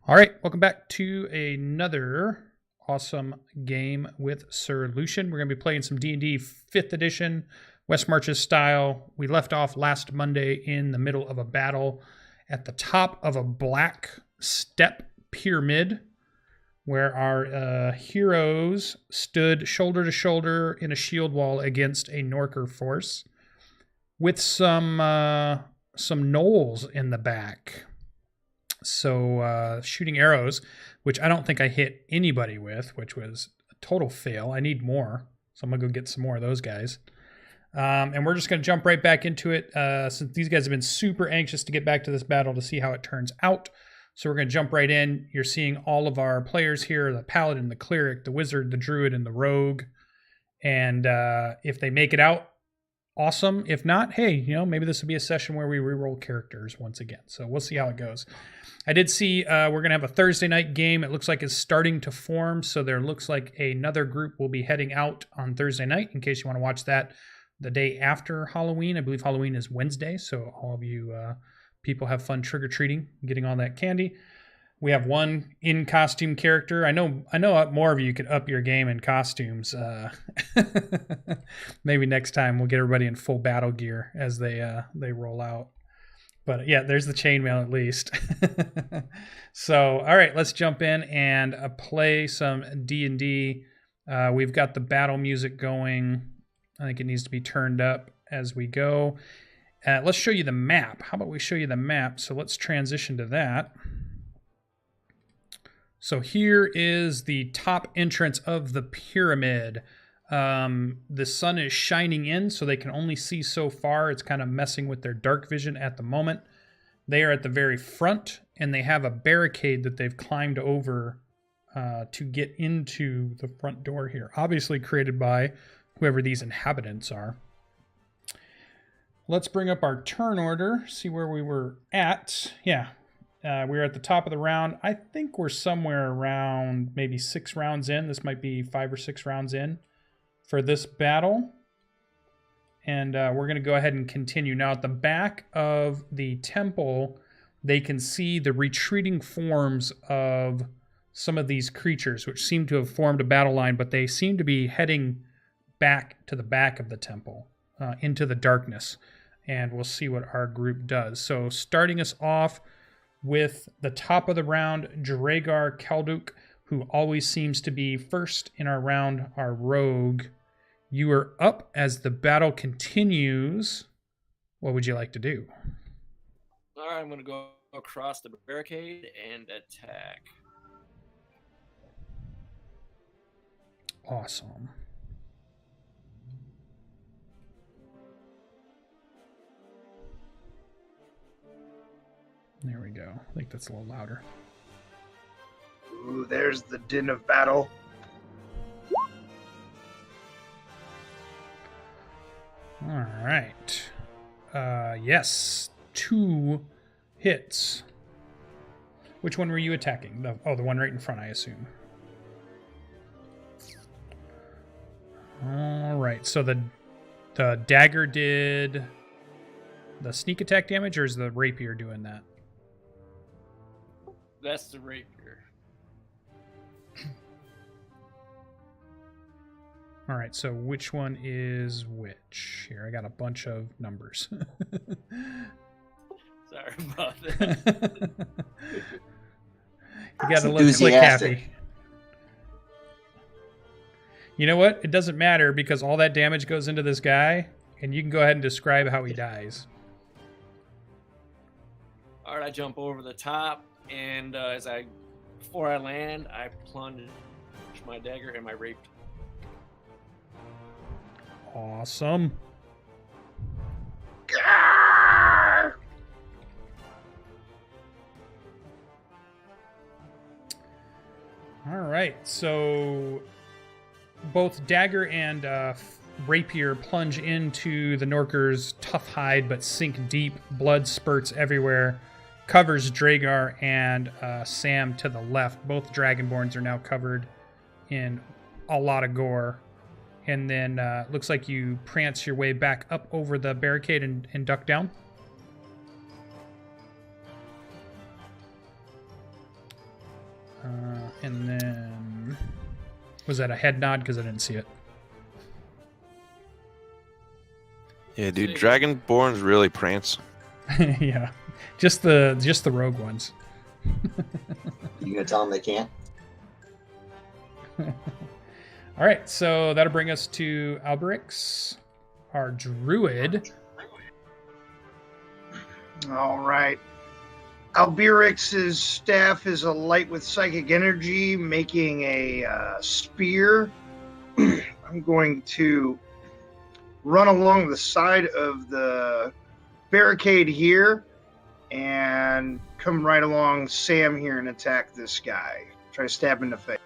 All right, welcome back to another awesome game with SirLucien. We're going to be playing some D&D 5th edition, West Marches style. We left off last Monday in the middle of a battle at the top of a black step pyramid where our heroes stood shoulder to shoulder in a shield wall against a Norker force with some gnolls in the back. So shooting arrows, which I don't think I hit anybody with, which was a total fail. I need more, so I'm going to go get some more of those guys. And we're just going to jump right back into it since these guys have been super anxious to get back to this battle to see how it turns out. So we're going to jump right in. You're seeing all of our players here, the Paladin, the Cleric, the Wizard, the Druid, and the Rogue. And if they make it out, awesome. If not, hey, maybe this will be a session where we reroll characters once again. So we'll see how it goes. I did see we're going to have a Thursday night game. It looks like it's starting to form. So there looks like another group will be heading out on Thursday night in case you want to watch that the day after Halloween. I believe Halloween is Wednesday. So all of you people have fun trick-or-treating, getting all that candy. We have one in-costume character. I know more of you could up your game in costumes. Maybe next time we'll get everybody in full battle gear as they roll out. But yeah, there's the chainmail at least. So, all right, let's jump in and play some D&D. We've got the battle music going. I think it needs to be turned up as we go. Let's show you the map. How about we show you the map? So let's transition to that. So here is the top entrance of the pyramid. The sun is shining in, so they can only see so far. It's kind of messing with their dark vision at the moment. They are at the very front, and they have a barricade that they've climbed over to get into the front door here. Obviously created by whoever these inhabitants are. Let's bring up our turn order, see where we were at. Yeah. We're at the top of the round. I think we're somewhere around maybe 6 rounds in. This might be 5 or 6 rounds in for this battle. And we're going to go ahead and continue. Now, at the back of the temple, they can see the retreating forms of some of these creatures, which seem to have formed a battle line, but they seem to be heading back to the back of the temple, into the darkness. And we'll see what our group does. So starting us off with the top of the round, Dragar Kalduk, who always seems to be first in our round, our rogue. You are up as the battle continues. What would you like to do? All right, I'm going to go across the barricade and attack. Awesome. There we go. I think that's a little louder. Ooh, there's the din of battle. All right. Yes. 2 hits. Which one were you attacking? The one right in front, I assume. All right. So the dagger did the sneak attack damage, or is the rapier doing that? That's the rapier. All right, so which one is which? Here, I got a bunch of numbers. Sorry about that. You got a little click happy. You know what? It doesn't matter because all that damage goes into this guy, and you can go ahead and describe how he dies. All right, I jump over the top, and before I land, I plunge my dagger and my rapier. Awesome. All right, so both dagger and rapier plunge into the Norker's tough hide, but sink deep. Blood spurts everywhere, covers Dragar and Sam to the left. Both Dragonborns are now covered in a lot of gore. And then looks like you prance your way back up over the barricade and duck down. And then... Was that a head nod? Because I didn't see it. Yeah, dude, Dragonborns really prance. Yeah. Just the rogue ones. You gonna tell them they can't? All right, so that'll bring us to Alberix, our druid. All right. Alberix's staff is a light with psychic energy, making a spear. I'm going to run along the side of the barricade here and come right along Sam here and attack this guy. Try to stab him in the face.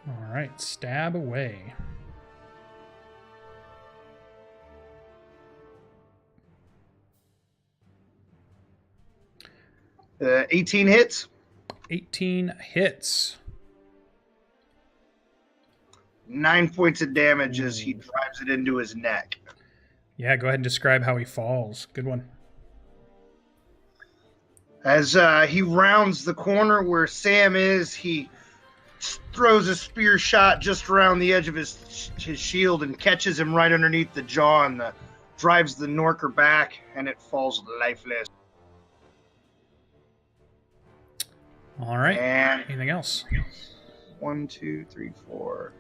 All right, stab away. The 18 hits. 18 hits. 9 points of damage as he drives it into his neck. Yeah, go ahead and describe how he falls. Good one. As he rounds the corner where Sam is, he throws a spear shot just around the edge of his shield and catches him right underneath the jaw and drives the Norker back, and it falls lifeless. All right. And anything else? 1, 2, 3, 4.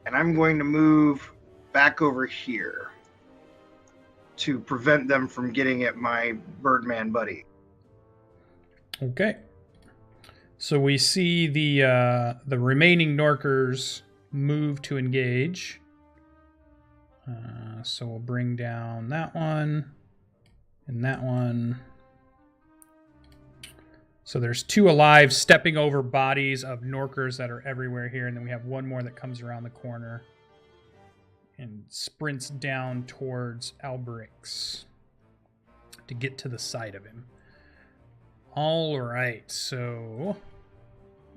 And I'm going to move back over here to prevent them from getting at my Birdman buddy. Okay. So we see the remaining Norkers move to engage. So we'll bring down that one and that one. So there's 2 alive stepping over bodies of Norkers that are everywhere here. And then we have one more that comes around the corner and sprints down towards Alberix to get to the side of him. All right, so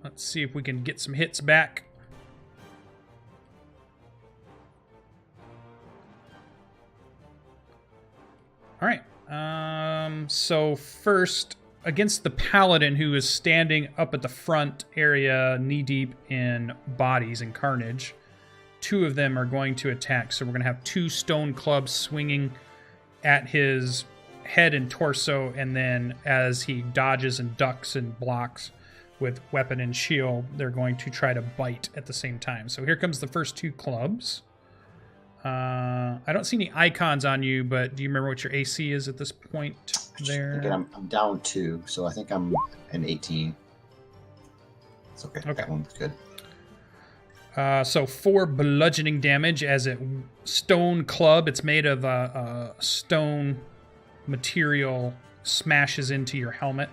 let's see if we can get some hits back. All right, so first, against the paladin who is standing up at the front area, knee-deep in bodies and carnage, 2 of them are going to attack. So we're going to have 2 stone clubs swinging at his head and torso, and then as he dodges and ducks and blocks with weapon and shield, they're going to try to bite at the same time. So here comes the first 2 clubs. I don't see any icons on you, but do you remember what your AC is at this point there? Again, I'm down 2, so I think I'm an 18. It's okay. That one's good. So 4 bludgeoning damage as it stone club. It's made of stone material, smashes into your helmet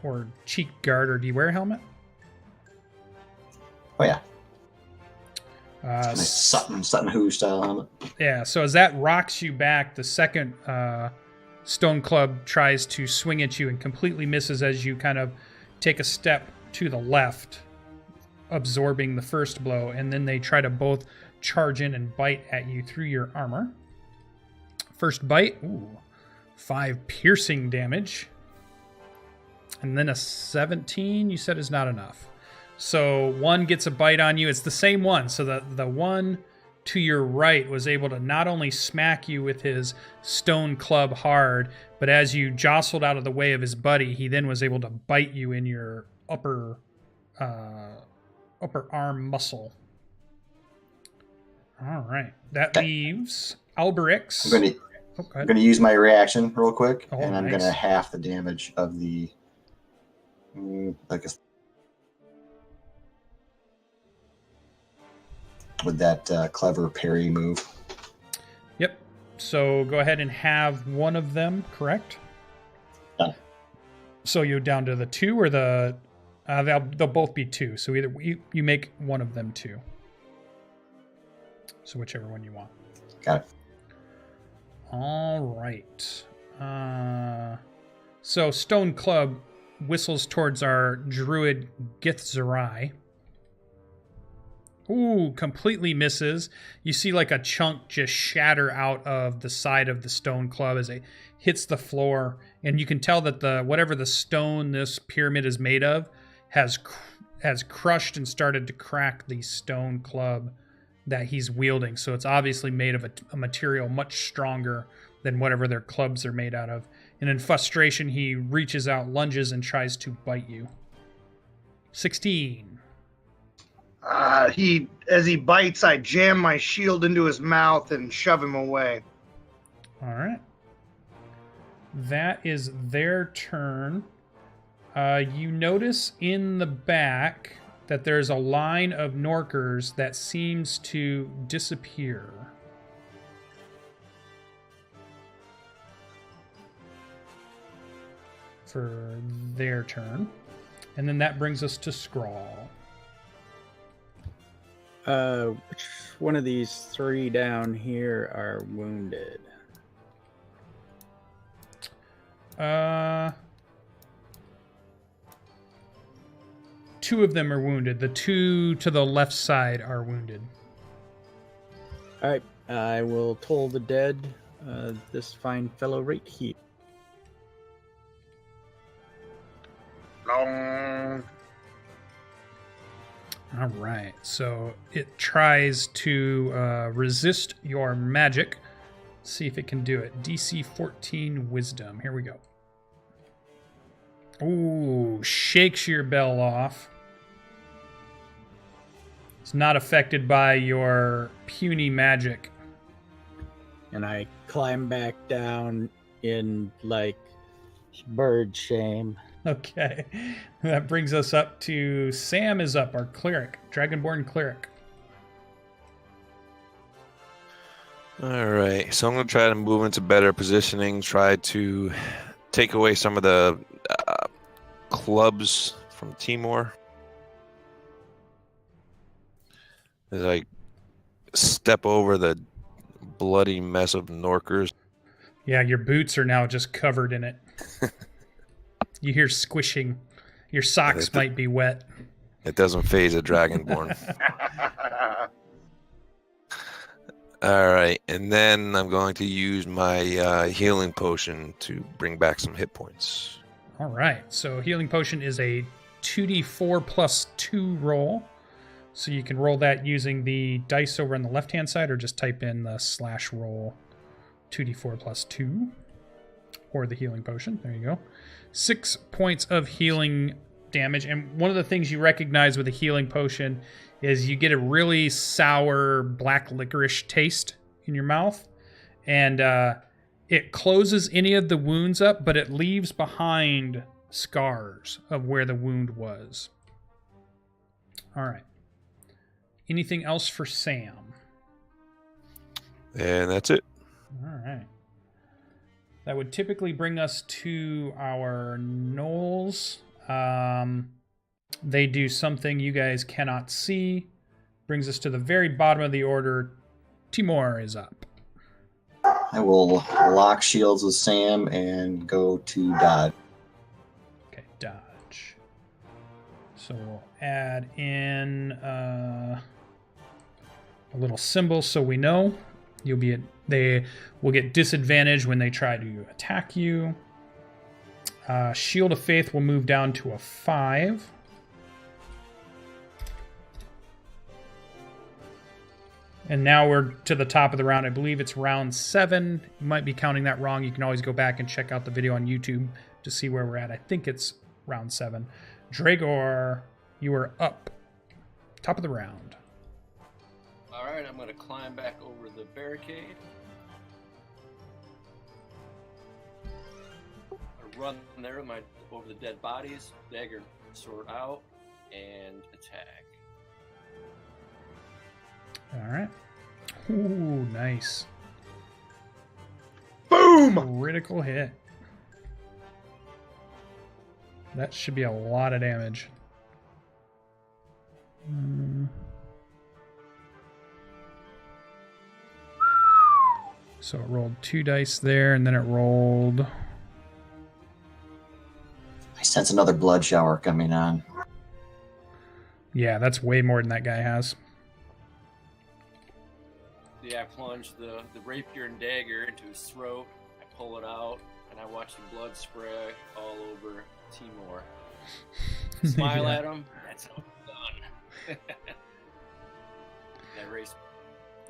or cheek guard. Or do you wear a helmet? Oh yeah. Nice Sutton Hoo style helmet. Yeah. So as that rocks you back, the second stone club tries to swing at you and completely misses as you kind of take a step to the left, absorbing the first blow, and then they try to both charge in and bite at you through your armor. First bite, 5 piercing damage. And then a 17, you said, is not enough. So 1 gets a bite on you. It's the same one. So the one to your right was able to not only smack you with his stone club hard, but as you jostled out of the way of his buddy, he then was able to bite you in your upper arm muscle. All right. That leaves Alberix. I'm going to use my reaction real quick, Oh, and I'm nice. going to half the damage of the... with that clever parry move. Yep. So go ahead and have one of them, correct? Done. So you're down to the 2 or the... they'll both be 2. So either you make one of them 2. So whichever one you want. Got it. All right. So Stone Club whistles towards our druid Githzerai. Ooh, completely misses. You see like a chunk just shatter out of the side of the stone club as it hits the floor, and you can tell that whatever the stone this pyramid is made of has crushed and started to crack the stone club that he's wielding. So it's obviously made of a material much stronger than whatever their clubs are made out of. And in frustration, he reaches out, lunges, and tries to bite you. 16. As he bites, I jam my shield into his mouth and shove him away. All right. That is their turn. You notice in the back that there's a line of Norkers that seems to disappear. For their turn. And then that brings us to Scrawl. Which one of these 3 down here are wounded? Two of them are wounded. The 2 to the left side are wounded. Alright, I will toll the dead, this fine fellow right here. Long. All right, so it tries to resist your magic. See if it can do it. DC 14 Wisdom. Here we go. Ooh, shakes your bell off. It's not affected by your puny magic. And I climb back down in, like, bird shame. Okay, that brings us up to Sam is up, our cleric, Dragonborn cleric. All right, so I'm going to try to move into better positioning, try to take away some of the clubs from Timor. As I step over the bloody mess of Norkers. Yeah, your boots are now just covered in it. You hear squishing. Your socks might be wet. It doesn't phase a Dragonborn. All right, and then I'm going to use my healing potion to bring back some hit points. All right, so healing potion is a 2d4 plus 2 roll. So you can roll that using the dice over on the left-hand side, or just type in the /roll 2d4 plus 2. Or the healing potion. There you go. 6 points of healing damage. And one of the things you recognize with a healing potion is you get a really sour black licorice taste in your mouth. And it closes any of the wounds up, but it leaves behind scars of where the wound was. All right. Anything else for Sam? And that's it. All right. That would typically bring us to our gnolls. They do something you guys cannot see. Brings us to the very bottom of the order. Timor is up. I will lock shields with Sam and go to dodge. Okay, dodge. So we'll add in a little symbol so we know. They will get disadvantage when they try to attack you. Shield of Faith will move down to a 5. And now we're to the top of the round. I believe it's round 7. You might be counting that wrong. You can always go back and check out the video on YouTube to see where we're at. I think it's round 7. Dragor, you are up. Top of the round. All right, I'm going to climb back over the barricade. I run there over the dead bodies, dagger, sword out, and attack. All right. Ooh, nice. Boom! Critical hit. That should be a lot of damage. So it rolled 2 dice there, and then it rolled... I sense another blood shower coming on. Yeah, that's way more than that guy has. plunge the rapier and dagger into his throat. I pull it out, and I watch the blood spray all over Timur. Smile at him. That's how it's done. I race.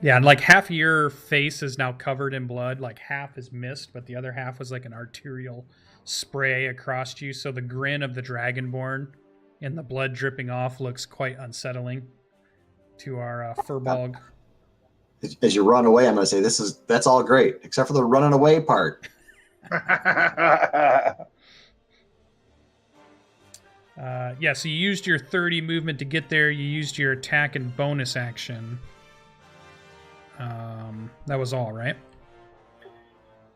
Yeah, and like half of your face is now covered in blood. Like half is mist, but the other half was like an arterial spray across you. So the grin of the Dragonborn and the blood dripping off looks quite unsettling to our Furbolg. As you run away, I'm going to say that's all great, except for the running away part. Yeah, so you used your 30 movement to get there. You used your attack and bonus action. That was all, right?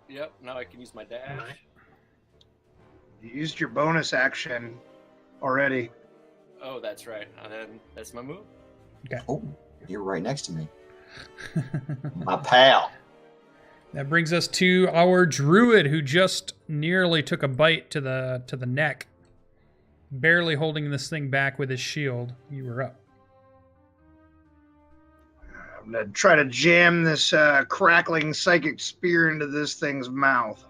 Yep, now I can use my dash. You used your bonus action already. Oh, that's right. And then that's my move. Okay. Oh, you're right next to me. My pal. That brings us to our druid, who just nearly took a bite to the neck, barely holding this thing back with his shield. You were up. I'm going to try to jam this crackling psychic spear into this thing's mouth.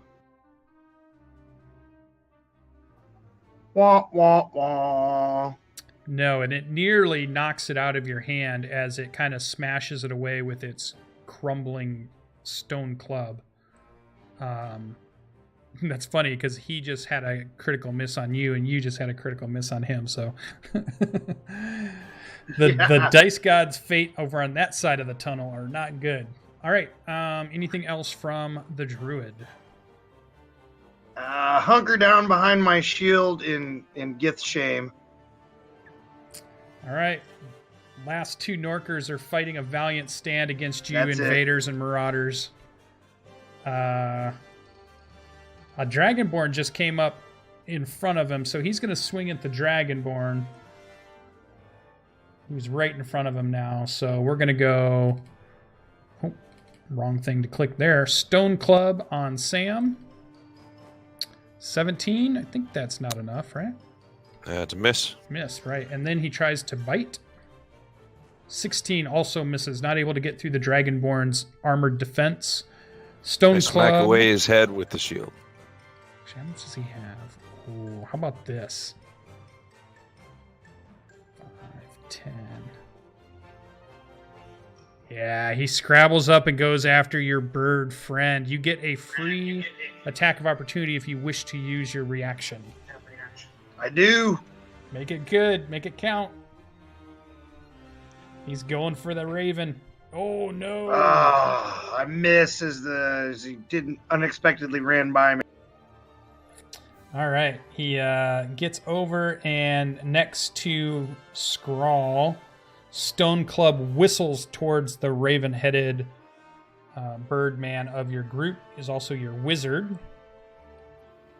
Wah, wah, wah. No, and it nearly knocks it out of your hand as it kind of smashes it away with its crumbling stone club. That's funny because he just had a critical miss on you, and you just had a critical miss on him. So the dice god's fate over on that side of the tunnel are not good. All right. Anything else from the druid? Hunker down behind my shield in Gith shame. All right. Last two Norkers are fighting a valiant stand against you, That's invaders and marauders. A Dragonborn just came up in front of him, so he's going to swing at the Dragonborn, who's right in front of him now. So we're going to go... Oh, wrong thing to click there. Stone Club on Sam. 17. I think that's not enough, right? It's a miss. Miss, right. And then he tries to bite. 16 also misses, not able to get through the Dragonborn's armored defense. Stone I Club. smack away his head with the shield. Actually, how much does he have? Oh, how about this? 5, 10. Yeah, he scrabbles up and goes after your bird friend. You get a free attack of opportunity if you wish to use your reaction. I do. Make it good. Make it count. He's going for the raven. Oh, no. I miss as he didn't unexpectedly ran by me. All right. He gets over, and next to Scrawl, Stone Club whistles towards the raven-headed birdman of your group, is also your wizard.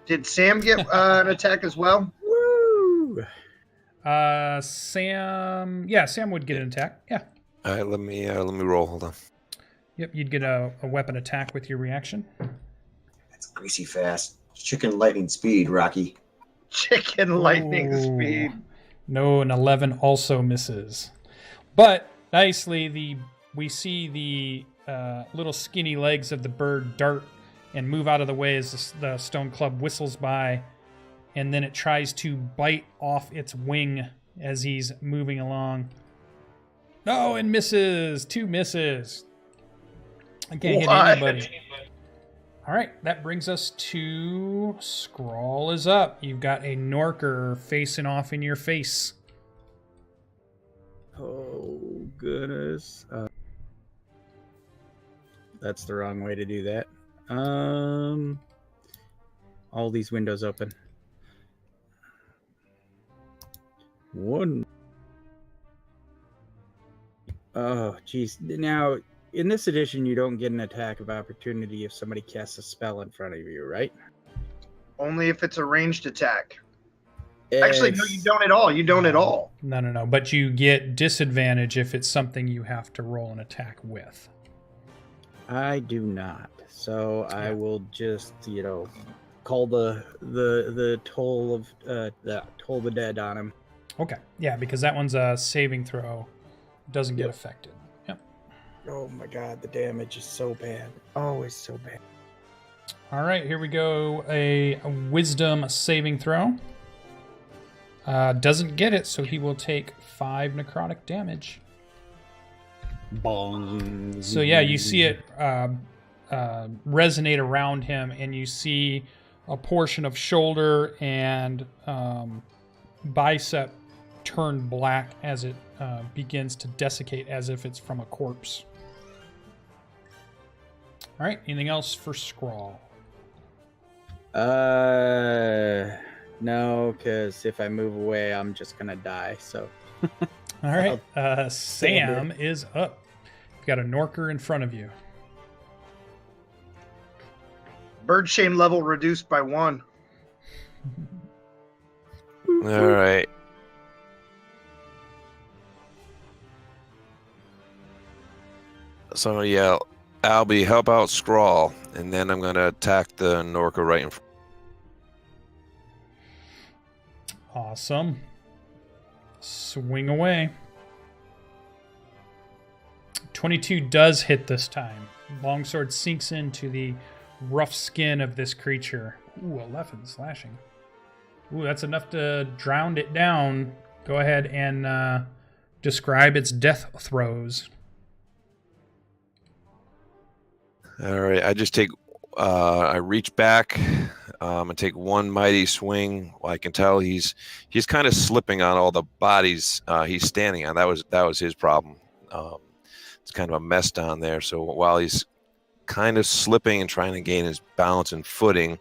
Did Sam get an attack as well? Woo! Sam... Yeah, Sam would get an attack. Yeah. All right, let me roll. Hold on. Yep, you'd get a weapon attack with your reaction. That's greasy fast. Chicken lightning speed, Rocky. Chicken lightning Ooh. speed. No, an 11 also misses. But nicely, we see the little skinny legs of the bird dart and move out of the way as the stone club whistles by, and then it tries to bite off its wing as he's moving along. No, and misses. 2 misses. I can't hit anybody. All right, that brings us to Scrawl is up. You've got a Norker facing off in your face. Oh, goodness. That's the wrong way to do that. All these windows open. One. Oh, geez. Now, in this edition, you don't get an attack of opportunity if somebody casts a spell in front of you, right? Only if it's a ranged attack. Actually, no, you don't at all. You don't at all. No. But you get disadvantage if it's something you have to roll an attack with. I do not. So I will just, call the toll of toll the dead on him. Okay. Yeah, because that one's a saving throw. Doesn't get affected. Yep. Oh my god, the damage is so bad. Oh, it's so bad. All right, here we go. A wisdom saving throw. Doesn't get it, so he will take 5 necrotic damage. Bong. So yeah, you see it resonate around him, and you see a portion of shoulder and bicep turn black as it begins to desiccate as if it's from a corpse. All right, anything else for Scrawl? No, because if I move away, I'm just gonna die. So. All right, Sam is up. You've got a Norker in front of you. Bird shame level reduced by 1. All right. So yeah, Albie, help out Scrawl, and then I'm gonna attack the Norca right in front. Awesome. Swing away. 22 does hit this time. Longsword sinks into the rough skin of this creature. Ooh, 11 slashing. Ooh, that's enough to drown it down. Go ahead and describe its death throes. All right, I just take, I reach back and take one mighty swing. Well, I can tell he's kind of slipping on all the bodies he's standing on. That was his problem. It's kind of a mess down there. So while he's kind of slipping and trying to gain his balance and footing,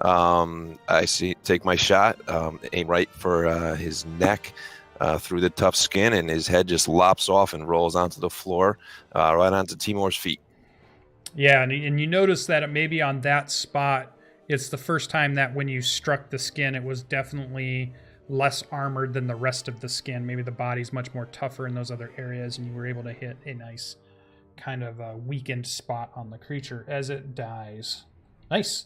I take my shot, aim right for his neck. Through the tough skin, and his head just lops off and rolls onto the floor, right onto Timur's feet. Yeah, and you notice that maybe on that spot, it's the first time that when you struck the skin, it was definitely less armored than the rest of the skin. Maybe the body's much more tougher in those other areas, and you were able to hit a nice kind of weakened spot on the creature as it dies. Nice.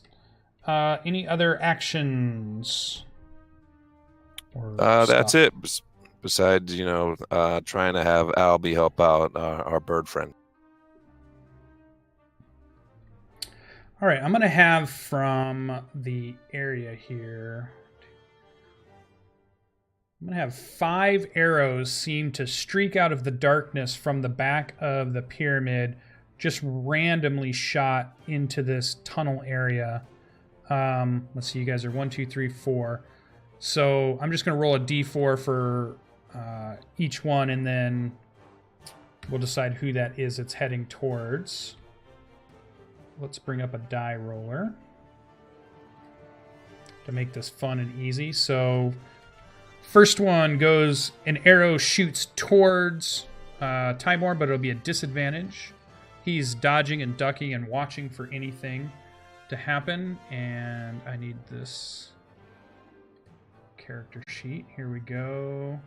Any other actions? That's it. Besides, trying to have Albie help out our bird friend. All right, I'm going to have from the area here, I'm going to have 5 arrows seem to streak out of the darkness from the back of the pyramid, just randomly shot into this tunnel area. Let's see, you guys are 1, 2, 3, 4. So I'm just going to roll a d4 for each one, and then we'll decide who that is it's heading towards. Let's bring up a die roller to make this fun and easy. So first one goes, an arrow shoots towards Timur, but it'll be a disadvantage. He's dodging and ducking and watching for anything to happen, and I need this character sheet. Here we go.